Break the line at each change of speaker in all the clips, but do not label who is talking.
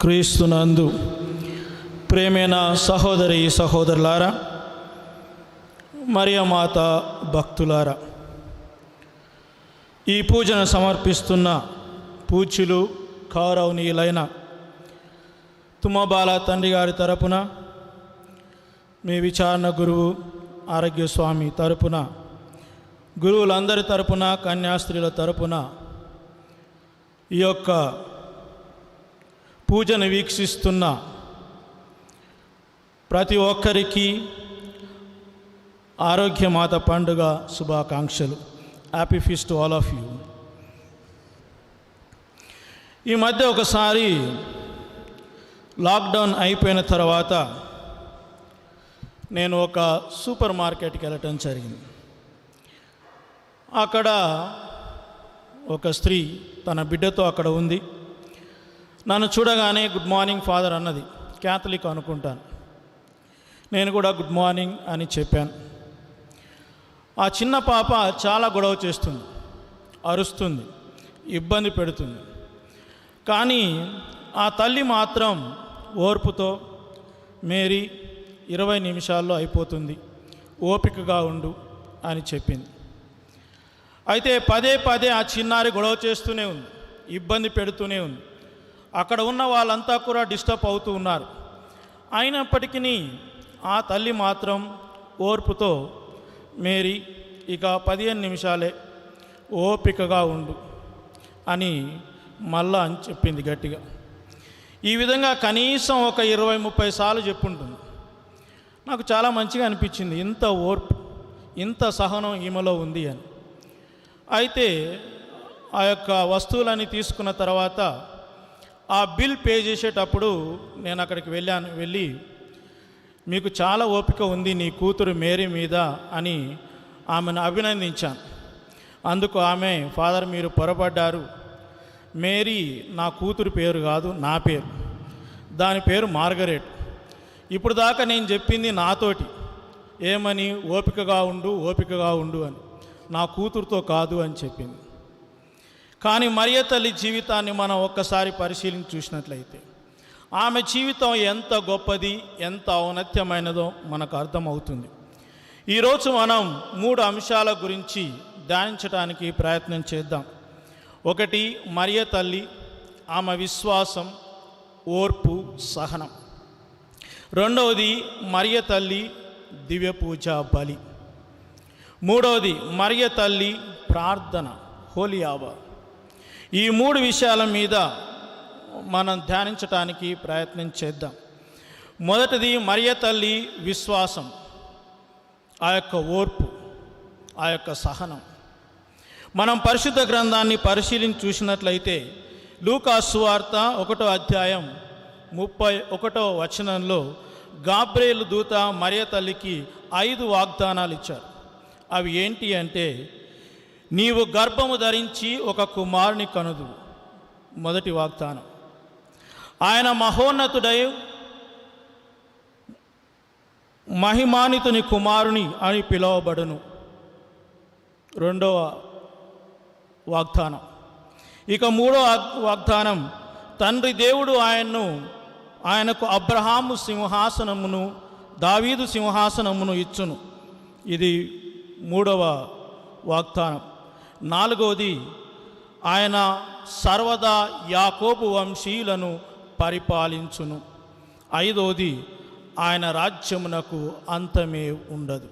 క్రీస్తునందు ప్రేమైన సహోదరి సహోదరులారా, మరియమాత భక్తులారా, ఈ పూజను సమర్పిస్తున్న పూజ్యులు గౌరవనీయులైన తుమ్మబాల తండ్రి గారి తరపున, మీ విచారణ గురువు ఆరోగ్యస్వామి తరపున, గురువులందరి తరపున, కన్యాస్త్రీల తరపున ఈ యొక్క పూజను వీక్షిస్తున్న ప్రతి ఒక్కరికి ఆరోగ్యమాత పండుగ శుభాకాంక్షలు. Happy feast to all of you. ఈ మధ్య ఒకసారి లాక్డౌన్ అయిపోయిన తర్వాత నేను ఒక సూపర్ మార్కెట్కి వెళ్ళటం జరిగింది. అక్కడ ఒక స్త్రీ తన బిడ్డతో అక్కడ ఉంది. నన్ను చూడగానే గుడ్ మార్నింగ్ ఫాదర్ అన్నది. క్యాథలిక్ అనుకుంటాను. నేను కూడా గుడ్ మార్నింగ్ అని చెప్పాను. ఆ చిన్న పాప చాలా గొడవ చేస్తుంది, అరుస్తుంది, ఇబ్బంది పెడుతుంది. కానీ ఆ తల్లి మాత్రం ఓర్పుతో, మేరీ 20 నిమిషాల్లో అయిపోతుంది, ఓపికగా ఉండు అని చెప్పింది. అయితే పదే పదే ఆ చిన్నారి గొడవ చేస్తూనే ఉంది, ఇబ్బంది పెడుతూనే ఉంది. అక్కడ ఉన్న వాళ్ళంతా కూడా డిస్టర్బ్ అవుతూ ఉన్నారు. అయినప్పటికీ ఆ తల్లి మాత్రం ఓర్పుతో, మేరీ ఇక 15 నిమిషాలే, ఓపికగా ఉండు అని మళ్ళా అని చెప్పింది గట్టిగా. ఈ విధంగా కనీసం ఒక 20-30 సార్లు చెప్పుంటుంది. నాకు చాలా మంచిగా అనిపించింది, ఇంత ఓర్పు, ఇంత సహనం ఈమెలో ఉంది అని. అయితే ఆ యొక్క వస్తువులని తీసుకున్న తర్వాత ఆ బిల్ పే చేసేటప్పుడు నేను అక్కడికి వెళ్ళి మీకు చాలా ఓపిక ఉంది నీ కూతురు మేరీ మీద అని ఆమెను అభినందించాను. అందుకు ఆమె, ఫాదర్ మీరు పొరపడ్డారు, మేరీ నా కూతురు పేరు కాదు, నా పేరు, దాని పేరు మార్గరెట్. ఇప్పుడు దాకా నేను చెప్పింది నాతోటి ఏమని, ఓపికగా ఉండు, ఓపికగా ఉండు అని, నా కూతురుతో కాదు అని చెప్పింది. కానీ మరియ తల్లి జీవితాన్ని మనం ఒక్కసారి పరిశీలించి చూసినట్లయితే ఆమె జీవితం ఎంత గొప్పది, ఎంత ఔన్నత్యమైనదో మనకు అర్థమవుతుంది. ఈరోజు మనం 3 అంశాల గురించి ధ్యానించడానికి ప్రయత్నం చేద్దాం. ఒకటి, మరియ తల్లి, ఆమె విశ్వాసం, ఓర్పు, సహనం. రెండవది, మరియ తల్లి దివ్య పూజ బలి. మూడవది, మరియ తల్లి ప్రార్థన, హోలీ ఆవా. ఈ 3 విషయాల మీద మనం ధ్యానించడానికి ప్రయత్నం చేద్దాం. మొదటిది మరియ తల్లి విశ్వాసం, ఆ యొక్క ఓర్పు, ఆ యొక్క సహనం. మనం పరిశుద్ధ గ్రంథాన్ని పరిశీలించి చూసినట్లయితే లూకా సువార్త 1వ అధ్యాయం 31వ వచనంలో గాబ్రియేలు దూత మరియ తల్లికి 5 వాగ్దానాలు ఇచ్చారు. అవి ఏంటి అంటే, నీవు గర్భము ధరించి ఒక కుమారుని కనుదు, మొదటి వాగ్దానం. ఆయన మహోన్నతుడై మహిమాన్వితుని కుమారుని అని పిలువబడును, రెండవ వాగ్దానం. ఇక 3వ వాగ్దానం, తండ్రి దేవుడు ఆయనకు అబ్రహాము సింహాసనమును, దావీదు సింహాసనమును ఇచ్చును, ఇది 3వ వాగ్దానం. 4వది, ఆయన సర్వదా యాకోబు వంశీయులను పరిపాలించును. 5వది, ఆయన రాజ్యమునకు అంతమే ఉండదు.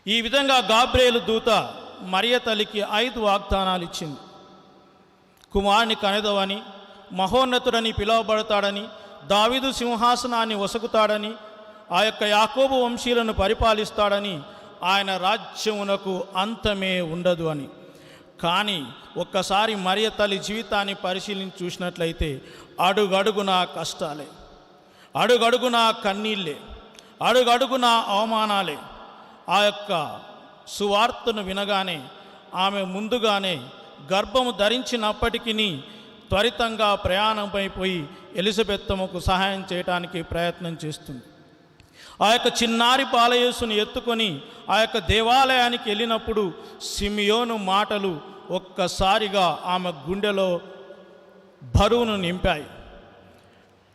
ఈ విధంగా గాబ్రియేలు దూత మరియ తల్లికి 5 వాగ్దానాలు ఇచ్చింది. కుమారుని కనెదవని, మహోన్నతుడని పిలువబడతాడని, దావీదు సింహాసనాన్ని వసగుతాడని, ఆ యొక్క యాకోబు వంశీయులను పరిపాలిస్తాడని, ఆయన రాజ్యమునకు అంతమే ఉండదు అని. కానీ ఒక్కసారి మరియ తల్లి జీవితాన్ని పరిశీలించి చూసినట్లయితే అడుగడుగునా కష్టాలే, అడుగడుగునా కన్నీళ్ళే, అడుగడుగునా అవమానాలే. ఆ యొక్క సువార్తను వినగానే ఆమె ముందుగానే గర్భము ధరించినప్పటికీ త్వరితంగా ప్రయాణమైపోయి ఎలిజబెత్తమ్మకు సహాయం చేయడానికి ప్రయత్నం చేస్తుంది. ఆ యొక్క చిన్నారి బాలయేసుని ఎత్తుకొని ఆ యొక్క దేవాలయానికి వెళ్ళినప్పుడు సిమియోను మాటలు ఒక్కసారిగా ఆమె గుండెలో బరువును నింపాయి.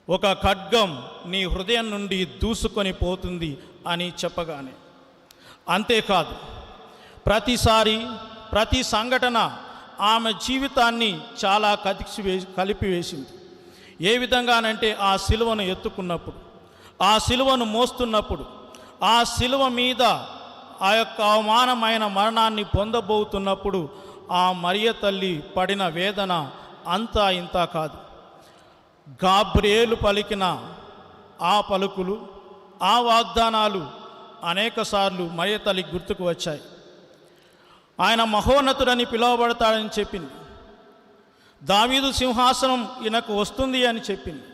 ఒక ఖడ్గం నీ హృదయం నుండి దూసుకొని పోతుంది అని చెప్పగానే, అంతేకాదు ప్రతిసారి ప్రతి సంఘటన ఆమె జీవితాన్ని చాలా కలిపివేసింది. ఏ విధంగానంటే ఆ సిలువను ఎత్తుకున్నప్పుడు, ఆ సిలువను మోస్తున్నప్పుడు, ఆ సిలువ మీద ఆ యొక్క అవమానమైన మరణాన్ని పొందబోతున్నప్పుడు ఆ మరియ తల్లి పడిన వేదన అంతా ఇంత కాదు. గాబ్రియేలు పలికిన ఆ పలుకులు, ఆ వాగ్దానాలు అనేకసార్లు మరియ తల్లి గుర్తుకు వచ్చాయి. ఆయన మహోన్నతుడని పిలువబడతాడని చెప్పింది. దావీదు సింహాసనం ఈయనకు వస్తుంది అని చెప్పింది.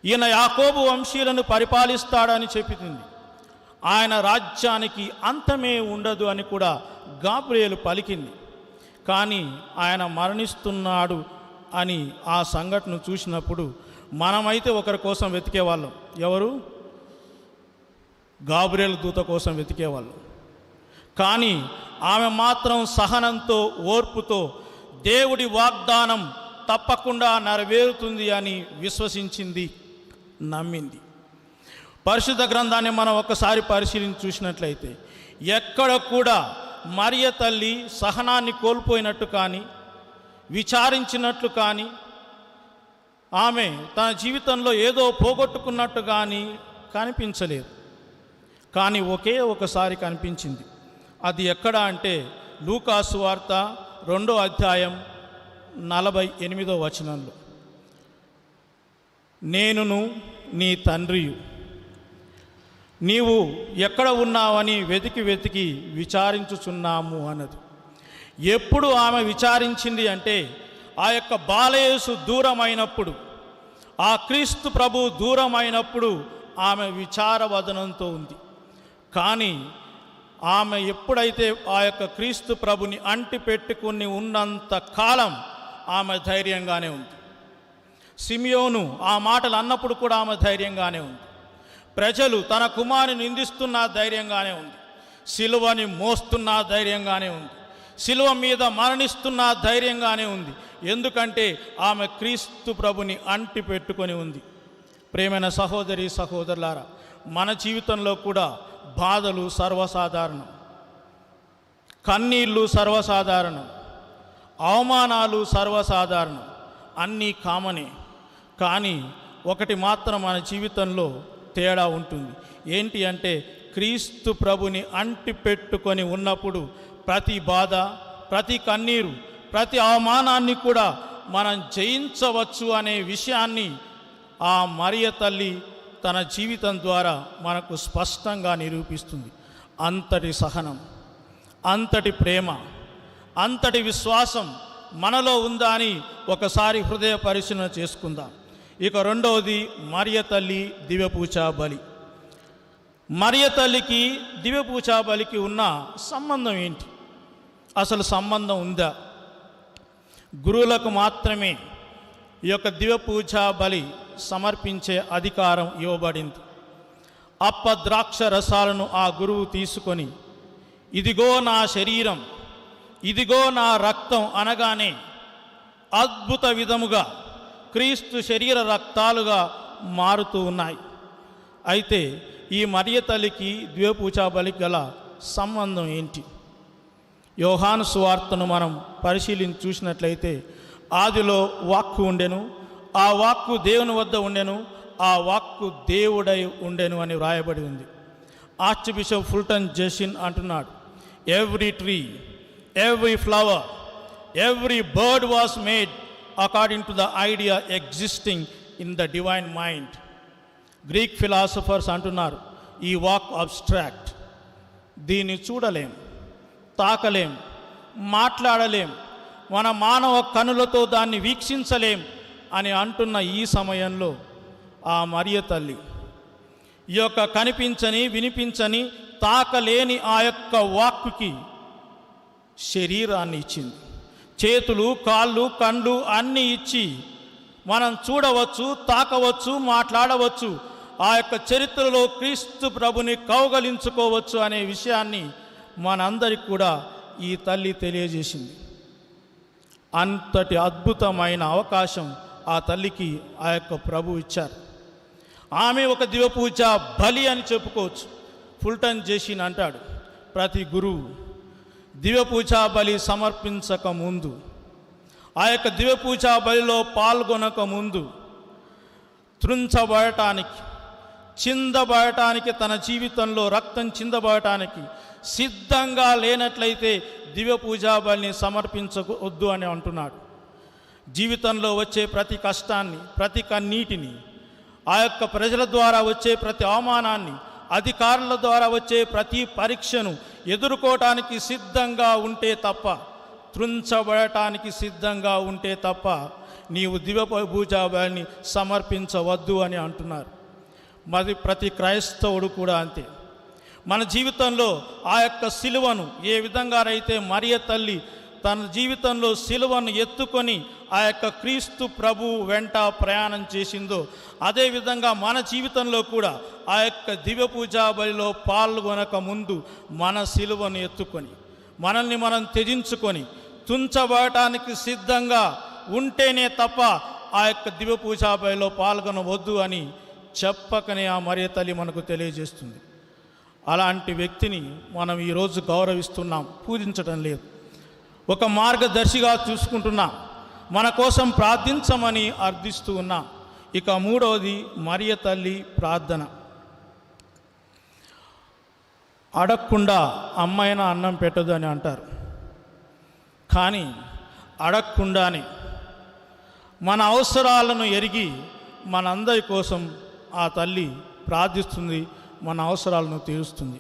ఈయన యాకోబు వంశీయులను పరిపాలిస్తాడని చెప్పింది. ఆయన రాజ్యానికి అంతమే ఉండదు అని కూడా గాబ్రియేలు పలికింది. కానీ ఆయన మరణిస్తున్నాడు అని ఆ సంఘటన చూసినప్పుడు మనమైతే ఒకరి కోసం వెతికేవాళ్ళం. ఎవరు? గాబ్రియేలు దూత కోసం వెతికేవాళ్ళం. కానీ ఆమె మాత్రం సహనంతో, ఓర్పుతో దేవుడి వాగ్దానం తప్పకుండా నెరవేరుతుంది అని విశ్వసించింది, నమ్మింది. పరిశుద్ధ గ్రంథాన్ని మనం ఒక్కసారి పరిశీలించి చూసినట్లయితే ఎక్కడ కూడా మరియ తల్లి సహనాన్ని కోల్పోయినట్టు కానీ, విచారించినట్లు కానీ, ఆమె తన జీవితంలో ఏదో పోగొట్టుకున్నట్టు కానీ కనిపించలేదు. కానీ ఒకే ఒకసారి కనిపించింది. అది ఎక్కడ అంటే లూకాసు వార్త 2వ అధ్యాయం 48వ వచనంలో, నేనును నీ తండ్రియు నీవు ఎక్కడ ఉన్నావని వెతికి వెతికి విచారించుచున్నాము అన్నది. ఎప్పుడు ఆమె విచారించింది అంటే ఆ యొక్క బాలయేసు దూరమైనప్పుడు, ఆ క్రీస్తు ప్రభు దూరమైనప్పుడు ఆమె విచారవదనంతో ఉంది. కానీ ఆమె ఎప్పుడైతే ఆ యొక్క క్రీస్తు ప్రభుని అంటి పెట్టుకుని ఉన్నంత కాలం ఆమె ధైర్యంగానే ఉంది. సిమియోను ఆ మాటలు అన్నప్పుడు కూడా ఆమె ధైర్యంగానే ఉంది. ప్రజలు తన కుమారుని నిందిస్తున్న ధైర్యంగానే ఉంది. సిలువని మోస్తున్న ధైర్యంగానే ఉంది. సిలువ మీద మరణిస్తున్న ధైర్యంగానే ఉంది. ఎందుకంటే ఆమె క్రీస్తు ప్రభుని అంటి పెట్టుకొని ఉంది. ప్రేమైన సహోదరి సహోదరులారా, మన జీవితంలో కూడా బాధలు సర్వసాధారణం, కన్నీళ్ళు సర్వసాధారణం, అవమానాలు సర్వసాధారణం, అన్నీ కామనే. కానీ ఒకటి మాత్రం మన జీవితంలో తేడా ఉంటుంది. ఏంటి అంటే క్రీస్తు ప్రభుని అంటి పెట్టుకొని ఉన్నప్పుడు ప్రతి బాధ, ప్రతి కన్నీరు, ప్రతి అవమానాన్ని కూడా మనం జయించవచ్చు అనే విషయాన్ని ఆ మరియ తల్లి తన జీవితం ద్వారా మనకు స్పష్టంగా నిరూపిస్తుంది. అంతటి సహనం, అంతటి ప్రేమ, అంతటి విశ్వాసం మనలో ఉందా అని ఒకసారి హృదయ పరిశీలన చేసుకుందాం. ఇక రెండవది మరియ తల్లి దివ్యపూజా బలి. మరియ తల్లికి దివ్యపూజా బలికి ఉన్న సంబంధం ఏంటి? అసలు సంబంధం ఉందా? గురువులకు మాత్రమే ఈ యొక్క దివ్యపూజా బలి సమర్పించే అధికారం ఇవ్వబడింది. అప్పద్రాక్ష రసాలను ఆ గురువు తీసుకొని, ఇదిగో నా శరీరం, ఇదిగో నా రక్తం అనగానే అద్భుత విధముగా క్రీస్తు శరీర రక్తాలుగా మారుతూ ఉన్నాయి. అయితే ఈ మరియ తల్లికి దివ్యపూజా బలికి గల సంబంధం ఏంటి? యోహాను సువార్తను మనం పరిశీలించి చూసినట్లయితే ఆదిలో వాక్కు ఉండెను, ఆ వాక్కు దేవుని వద్ద ఉండెను, ఆ వాక్కు దేవుడై ఉండెను అని వ్రాయబడి ఉంది. ఆర్చ్ బిషప్ ఫుల్టన్ జెసిన్ అంటున్నాడు, every tree, every flower, every bird was made according to the idea existing in the divine mind. Greek philosophers అంటున్నారు, ఈ వాక్ అబ్స్ట్రాక్ట్, దీన్ని చూడలేం, తాకలేం, మాట్లాడలేం, మన మానవ కనులతో దాన్ని వీక్షించలేం అని అంటున్న ఈ సమయంలో ఆ మరియ తల్లి ఈ యొక్క కనిపించని, వినిపించని, తాకలేని ఆ యొక్క వాక్కుకి శరీరాన్ని ఇచ్చింది. చేతులు, కాళ్ళు, కండ్లు అన్నీ ఇచ్చి మనం చూడవచ్చు, తాకవచ్చు, మాట్లాడవచ్చు, ఆ యొక్క చరిత్రలో క్రీస్తు ప్రభుని కౌగలించుకోవచ్చు అనే విషయాన్ని మనందరికి కూడా ఈ తల్లి తెలియజేసింది. అంతటి అద్భుతమైన అవకాశం ఆ తల్లికి ఆ యొక్క ప్రభు ఇచ్చారు. ఆమె ఒక దివ్యపూజ బలి అని చెప్పుకోవచ్చు. ఫుల్టన్ జేషిన్ అంటాడు, ప్రతి గురువు దివ్యపూజా బలి సమర్పించక ముందు, ఆ యొక్క దివ్యపూజా బలిలో పాల్గొనక ముందు త్రుంచబడటానికి, చిందబడటానికి, తన జీవితంలో రక్తం చిందబడటానికి సిద్ధంగా లేనట్లయితే దివ్యపూజా బలిని సమర్పించవద్దు అని అంటున్నాడు. జీవితంలో వచ్చే ప్రతి కష్టాన్ని, ప్రతి కన్నీటిని, ఆ యొక్క ప్రజల ద్వారా వచ్చే ప్రతి అవమానాన్ని, అధికారుల ద్వారా వచ్చే ప్రతి పరీక్షను ఎదుర్కోవటానికి సిద్ధంగా ఉంటే తప్ప, త్రుంచబడటానికి సిద్ధంగా ఉంటే తప్ప నీవు దివ్యపూజా బలిని సమర్పించవద్దు అని అంటున్నారు. మరి ప్రతి క్రైస్తవుడు కూడా అంతే. మన జీవితంలో ఆ యొక్క సిలువను ఏ విధంగానైతే మరియ తల్లి తన జీవితంలో సిలువను ఎత్తుకొని ఆ యొక్క క్రీస్తు ప్రభువు వెంట ప్రయాణం చేసిందో, అదేవిధంగా మన జీవితంలో కూడా ఆ యొక్క దివ్యపూజా బలిలో పాల్గొనక ముందు మన సిలువను ఎత్తుకొని మనల్ని మనం త్యజించుకొని తుంచబడటానికి సిద్ధంగా ఉంటేనే తప్ప ఆ యొక్క దివ్యపూజా బలిలో పాల్గొనవద్దు అని చెప్పకనే ఆ మరియ తల్లి మనకు తెలియజేస్తుంది. అలాంటి వ్యక్తిని మనం ఈరోజు గౌరవిస్తున్నాం, పూజించడం లేదు. ఒక మార్గదర్శిగా చూసుకుంటున్నాం, మన కోసం ప్రార్థించమని అర్థిస్తూ ఉన్నాం. ఇక మూడవది మరియ తల్లి ప్రార్థన. అడగకుండా అమ్మైనా అన్నం పెట్టదు అని అంటారు. కానీ అడగకుండానే మన అవసరాలను ఎరిగి మనందరి కోసం ఆ తల్లి ప్రార్థిస్తుంది, మన అవసరాలను తీరుస్తుంది.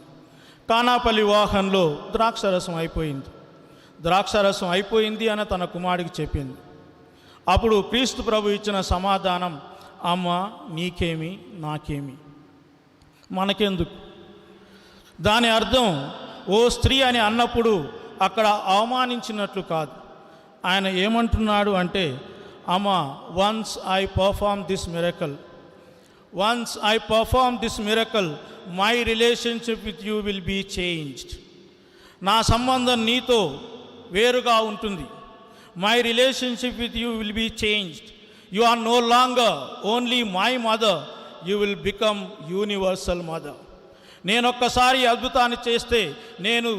కానాపల్లి వివాహంలో ద్రాక్షరసం అయిపోయింది అని తన కుమారుడికి చెప్పింది. అప్పుడు క్రీస్తు ప్రభు ఇచ్చిన సమాధానం, అమ్మ నీకేమి నాకేమి, మనకెందుకు. దాని అర్థం ఓ స్త్రీ అని అన్నప్పుడు అక్కడ అవమానించినట్లు కాదు. ఆయన ఏమంటున్నాడు అంటే, అమ్మ once I perform this miracle my relationship with you will be changed. నా సంబంధం నీతో వేరుగా ఉంటుంది. My relationship with you will be changed. You are no longer only my mother, you will become universal mother. నేనొక్కసారి అద్భుతాన్ని చేస్తే నేను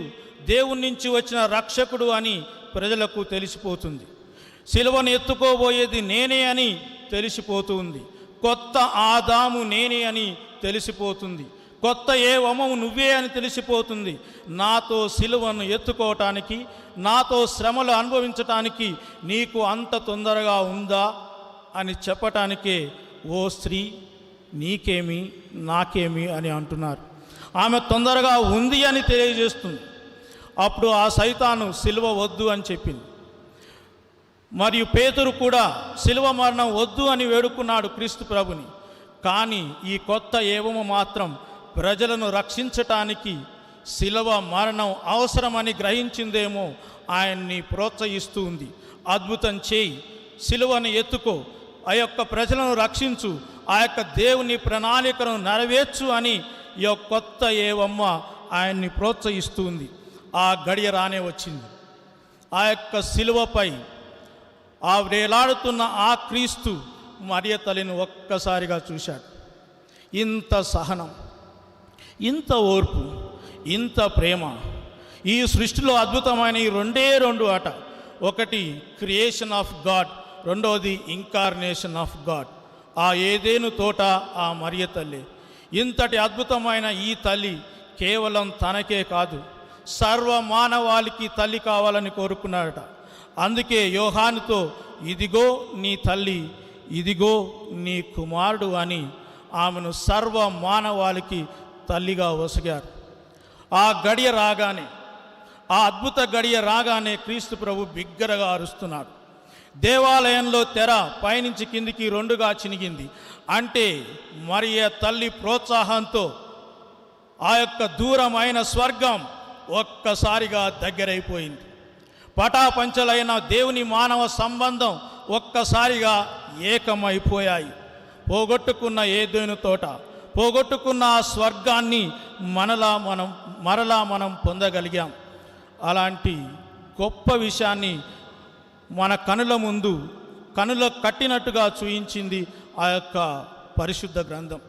దేవుని నుంచి వచ్చిన రక్షకుడు అని ప్రజలకు తెలిసిపోతుంది. సిలువను ఎత్తుకోబోయేది నేనే అని తెలిసిపోతుంది. కొత్త ఆదాము నేనే అని తెలిసిపోతుంది. కొత్త ఏ వమము నువ్వే అని తెలిసిపోతుంది. నాతో సిలువను ఎత్తుకోవటానికి, నాతో శ్రమలు అనుభవించటానికి నీకు అంత తొందరగా ఉందా అని చెప్పటానికే ఓ స్త్రీ నీకేమి నాకేమి అని అంటున్నారు. ఆమె తొందరగా ఉంది అని తెలియజేస్తుంది. అప్పుడు ఆ సైతాను సిలువ వద్దు అని చెప్పింది. మరియు పేతురు కూడా సిలువ మరణం వద్దు అని వేడుకున్నాడు క్రీస్తు ప్రభుని. కానీ ఈ కొత్త ఏవము మాత్రం ప్రజలను రక్షించటానికి సిలువ మరణం అవసరమని గ్రహించిందేమో ఆయన్ని ప్రోత్సహిస్తూ ఉంది. అద్భుతం చేయి, సిలువను ఎత్తుకో, ఆ యొక్క ప్రజలను రక్షించు, ఆ యొక్క దేవుని ప్రణాళికను నెరవేర్చు అని ఈ యొక్క కొత్త ఏవమ్మ ఆయన్ని ప్రోత్సహిస్తూ ఉంది. ఆ గడియ రానే వచ్చింది. ఆ యొక్క సిలువపై ఆ వేలాడుతున్న ఆ క్రీస్తు మరియ తల్లిని ఒక్కసారిగా చూశాడు. ఇంత సహనం, ఇంత ఓర్పు, ఇంత ప్రేమ ఈ సృష్టిలో అద్భుతమైన ఈ రెండు ఆట. ఒకటి క్రియేషన్ ఆఫ్ గాడ్, రెండవది ఇన్కార్నేషన్ ఆఫ్ గాడ్. ఆ ఏదేను తోట ఆ మరియ తల్లి. ఇంతటి అద్భుతమైన ఈ తల్లి కేవలం తనకే కాదు, సర్వ మానవాళికి తల్లి కావాలని కోరుకున్నాడట. అందుకే యోహానుతో ఇదిగో నీ తల్లి, ఇదిగో నీ కుమారుడు అని ఆమెను సర్వ మానవాళికి తల్లిగా ఒసగారు. ఆ గడియ రాగానే, ఆ అద్భుత గడియ రాగానే క్రీస్తు ప్రభు బిగ్గరగా అరుస్తున్నాడు. దేవాలయంలో తెర పైనుంచి కిందికి రెండుగా చినిగింది. అంటే మరియ తల్లి ప్రోత్సాహంతో ఆ యొక్క దూరమైన స్వర్గం ఒక్కసారిగా దగ్గరైపోయింది. పటాపంచలైన దేవుని మానవ సంబంధం ఒక్కసారిగా ఏకమైపోయాయి. పోగొట్టుకున్న ఏదైనా తోట, పోగొట్టుకున్న ఆ స్వర్గాన్ని మరలా మనం పొందగలిగాం. అలాంటి గొప్ప విషయాన్ని మన కనుల ముందు కనులకు కట్టినట్టుగా చూయించింది ఆ యొక్క పరిశుద్ధ గ్రంథం.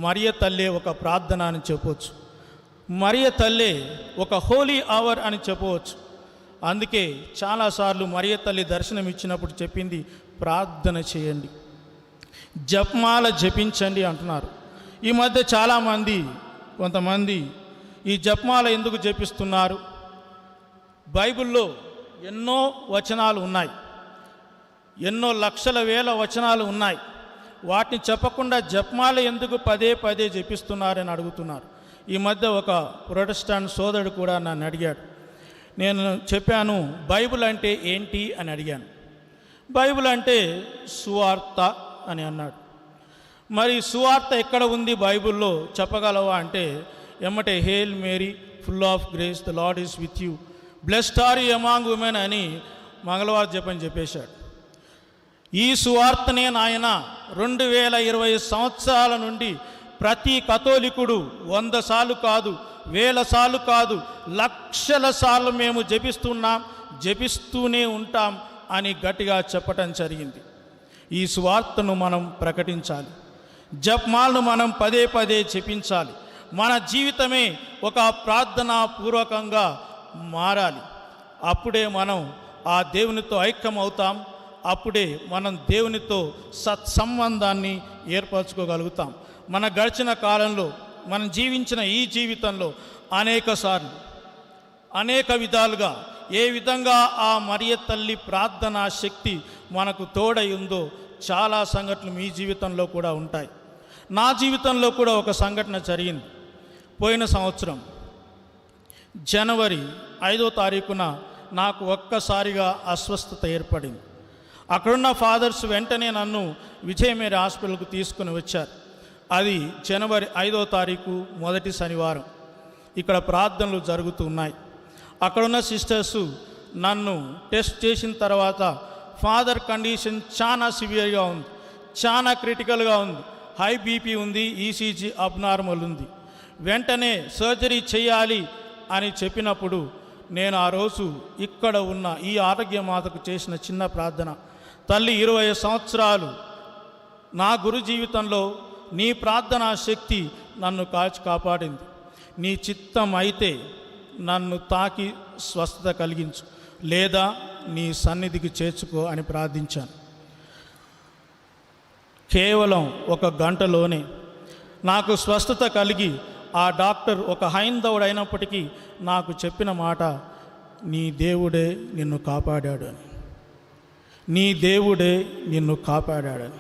మరియ తల్లే ఒక ప్రార్థన అని చెప్పవచ్చు. మరియ తల్లే ఒక హోలీ అవర్ అని చెప్పవచ్చు. అందుకే చాలాసార్లు మరియ తల్లి దర్శనం ఇచ్చినప్పుడు చెప్పింది, ప్రార్థన చేయండి, జపమాల జపించండి అంటున్నారు. ఈ మధ్య చాలామంది కొంతమంది ఈ జపమాల ఎందుకు జపిస్తున్నారు? బైబిల్లో ఎన్నో వచనాలు ఉన్నాయి, ఎన్నో లక్షల వేల వచనాలు ఉన్నాయి. వాటిని చెప్పకుండా జపమాల ఎందుకు పదే పదే జపిస్తున్నారని అడుగుతున్నారు. ఈ మధ్య ఒక ప్రొటెస్టాంట్ సోదరుడు కూడా నన్ను అడిగాడు. నేను చెప్పాను, బైబిల్ అంటే ఏంటి అని అడిగాను. బైబిల్ అంటే సువార్త అని అన్నాడు. మరి సువార్త ఎక్కడ ఉంది బైబిల్లో చెప్పగలవా అంటే, ఎమ్మటే hail Mary full of grace the Lord is with you, blessed are you among women అని మంగళవారం చెప్పని చెప్పేశాడు. ఈ సువార్తనే నాయన 2020 సంవత్సరాల నుండి ప్రతి కథోలికుడు 100 సార్లు కాదు, 1000 సార్లు కాదు, లక్షల సార్లు మేము జపిస్తున్నాం, జపిస్తూనే ఉంటాం అని గట్టిగా చెప్పటం జరిగింది. ఈ సువార్తను మనం ప్రకటించాలి, జపమాలను మనం పదే పదే జపించాలి. మన జీవితమే ఒక ప్రార్థనా పూర్వకంగా మారాలి. అప్పుడే మనం ఆ దేవునితో ఐక్యం అవుతాం. అప్పుడే మనం దేవునితో సత్సంబంధాన్ని ఏర్పరచుకోగలుగుతాం. మన గడిచిన కాలంలో, మనం జీవించిన ఈ జీవితంలో అనేక విధాలుగా ఏ విధంగా ఆ మరియ తల్లి ప్రార్థనా శక్తి మనకు తోడై ఉందో చాలా సంఘటనలు మీ జీవితంలో కూడా ఉంటాయి. నా జీవితంలో కూడా ఒక సంఘటన జరిగింది. పోయిన సంవత్సరం జనవరి 5వ తారీఖున నాకు ఒక్కసారిగా అస్వస్థత ఏర్పడింది. అక్కడున్న ఫాదర్స్ వెంటనే నన్ను విజయమేరీ హాస్పిటల్కు తీసుకుని వచ్చారు. అది జనవరి 5వ తారీఖు మొదటి శనివారం. ఇక్కడ ప్రార్థనలు జరుగుతున్నాయి. అక్కడున్న సిస్టర్సు నన్ను టెస్ట్ చేసిన తర్వాత ఫాదర్ కండిషన్ చాలా సివియర్గా ఉంది, చాలా క్రిటికల్గా ఉంది, హై బీపీ ఉంది, ఈసీజీ అబ్నార్మల్ ఉంది, వెంటనే సర్జరీ చేయాలి అని చెప్పినప్పుడు నేను ఆ రోజు ఇక్కడ ఉన్న ఈ ఆరోగ్య మాతకు చేసిన చిన్న ప్రార్థన, తల్లి 20 సంవత్సరాలు నా గురు జీవితంలో నీ ప్రార్థనా శక్తి నన్ను కాపాడింది. నీ చిత్తం అయితే నన్ను తాకి స్వస్థత కలిగించు, లేదా నీ సన్నిధికి చేర్చుకో అని ప్రార్థించాను. కేవలం 1 గంటలోనే నాకు స్వస్థత కలిగి ఆ డాక్టర్ ఒక హైందవుడు అయినప్పటికీ నాకు చెప్పిన మాట, నీ దేవుడే నిన్ను కాపాడాడు అని, నీ దేవుడే నిన్ను కాపాడాడని.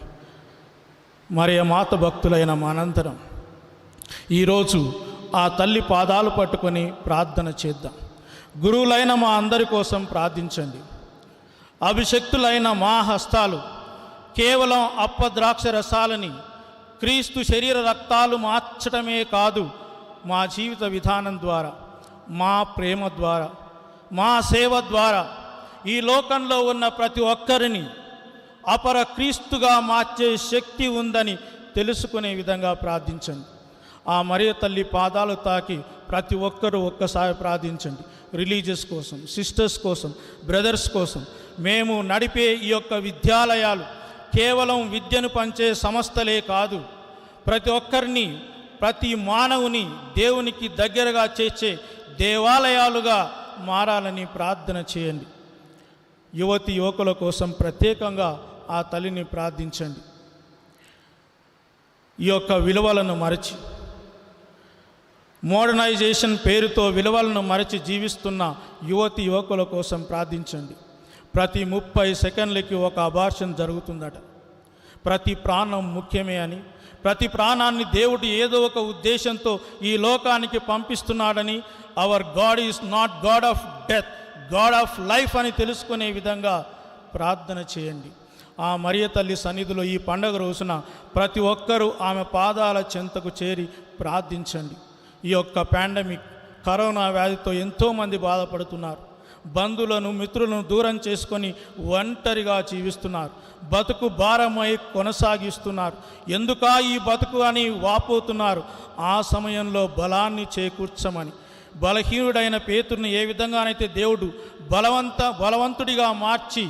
మరి మాత భక్తులైన మనంతరం ఈరోజు ఆ తల్లి పాదాలు పట్టుకొని ప్రార్థన చేద్దాం. గురువులైన మా అందరి కోసం ప్రార్థించండి. అభిషక్తులైన మా హస్తాలు కేవలం అప్పద్రాక్ష రసాలని క్రీస్తు శరీర రక్తాలు మార్చడమే కాదు, మా జీవిత విధానం ద్వారా, మా ప్రేమ ద్వారా, మా సేవ ద్వారా ఈ లోకంలో ఉన్న ప్రతి ఒక్కరిని అపర క్రీస్తుగా మార్చే శక్తి ఉందని తెలుసుకునే విధంగా ప్రార్థించండి. ఆ మరియ తల్లి పాదాలు తాకి ప్రతి ఒక్కరూ ఒక్కసారి ప్రార్థించండి. రిలీజియస్ కోసం, సిస్టర్స్ కోసం, బ్రదర్స్ కోసం. మేము నడిపే ఈ యొక్క విద్యాలయాలు కేవలం విద్యను పంచే సంస్థలే కాదు, ప్రతి ఒక్కరిని, ప్రతి మానవుని దేవునికి దగ్గరగా చేర్చే దేవాలయాలుగా మారాలని ప్రార్థన చేయండి. యువతి యువకుల కోసం ప్రత్యేకంగా ఆ తల్లిని ప్రార్థించండి. ఈ యొక్క విలువలను మరచి, మోడర్నైజేషన్ పేరుతో విలువలను మరచి జీవిస్తున్న యువతి యువకుల కోసం ప్రార్థించండి. ప్రతి 30 సెకండ్లకి ఒక అబార్షన్ జరుగుతుందట. ప్రతి ప్రాణం ముఖ్యమే అని, ప్రతి ప్రాణాన్ని దేవుడు ఏదో ఒక ఉద్దేశంతో ఈ లోకానికి పంపిస్తున్నాడని, our God is not God of death, God of life అని తెలుసుకునే విధంగా ప్రార్థన చేయండి. ఆ మరియ తల్లి సన్నిధిలో ఈ పండగ రోజున ప్రతి ఒక్కరూ ఆమె పాదాల చెంతకు చేరి ప్రార్థించండి. ఈ యొక్క పాండమిక్ కరోనా వ్యాధితో ఎంతోమంది బాధపడుతున్నారు. బంధువులను, మిత్రులను దూరం చేసుకొని ఒంటరిగా జీవిస్తున్నారు. బతుకు భారమై కొనసాగిస్తున్నారు. ఎందుకా ఈ బతుకు అని వాపోతున్నారు. ఆ సమయంలో బలాన్ని చేకూర్చమని, బలహీనుడైన పేతురుని ఏ విధంగానైతే దేవుడు బలవంతుడిగా మార్చి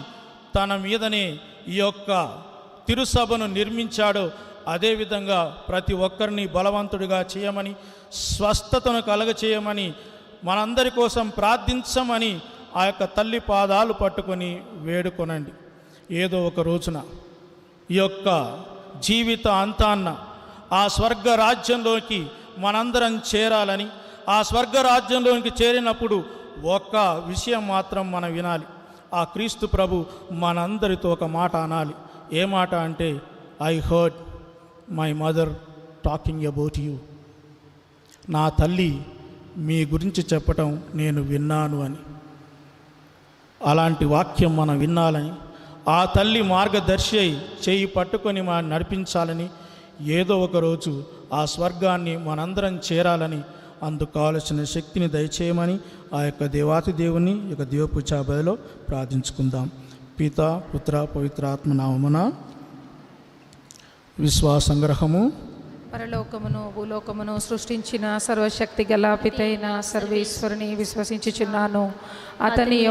తన మీదనే ఈ యొక్క తిరుసభను నిర్మించాడో అదేవిధంగా ప్రతి ఒక్కరిని బలవంతుడిగా చేయమని, స్వస్థతను కలగచేయమని, మనందరి కోసం ప్రార్థించమని ఆ యొక్క తల్లి పాదాలు పట్టుకొని వేడుకొనండి. ఏదో ఒక రోజున ఈ యొక్క జీవిత అంతాన్న ఆ స్వర్గ రాజ్యంలోకి మనందరం చేరాలని, ఆ స్వర్గ రాజ్యంలోకి చేరినప్పుడు ఒక్క విషయం మాత్రం మనం వినాలి. ఆ క్రీస్తు ప్రభు మనందరితో ఒక మాట అనాలి. ఏ మాట అంటే, I heard my mother talking about you. నా తల్లి మీ గురించి చెప్పటం నేను విన్నాను అని. అలాంటి వాక్యం మనం వినాలని, ఆ తల్లి మార్గదర్శి అయి చేయి పట్టుకొని మనం నడిపించాలని, ఏదో ఒక రోజు ఆ స్వర్గాన్ని మనందరం చేరాలని, అందుకు కావలసిన శక్తిని దయచేయమని ఆ యొక్క దేవాతి దేవుని యొక్క దేవపూజా బదిలో ప్రార్థించుకుందాం. పిత పుత్ర పవిత్రాత్మ నామమున. విశ్వాసంగ్రహము.
పరలోకమును భూలోకమును సృష్టించిన సర్వశక్తి గల పితైన సర్వేశ్వరుని విశ్వసించుచున్నాను. అతని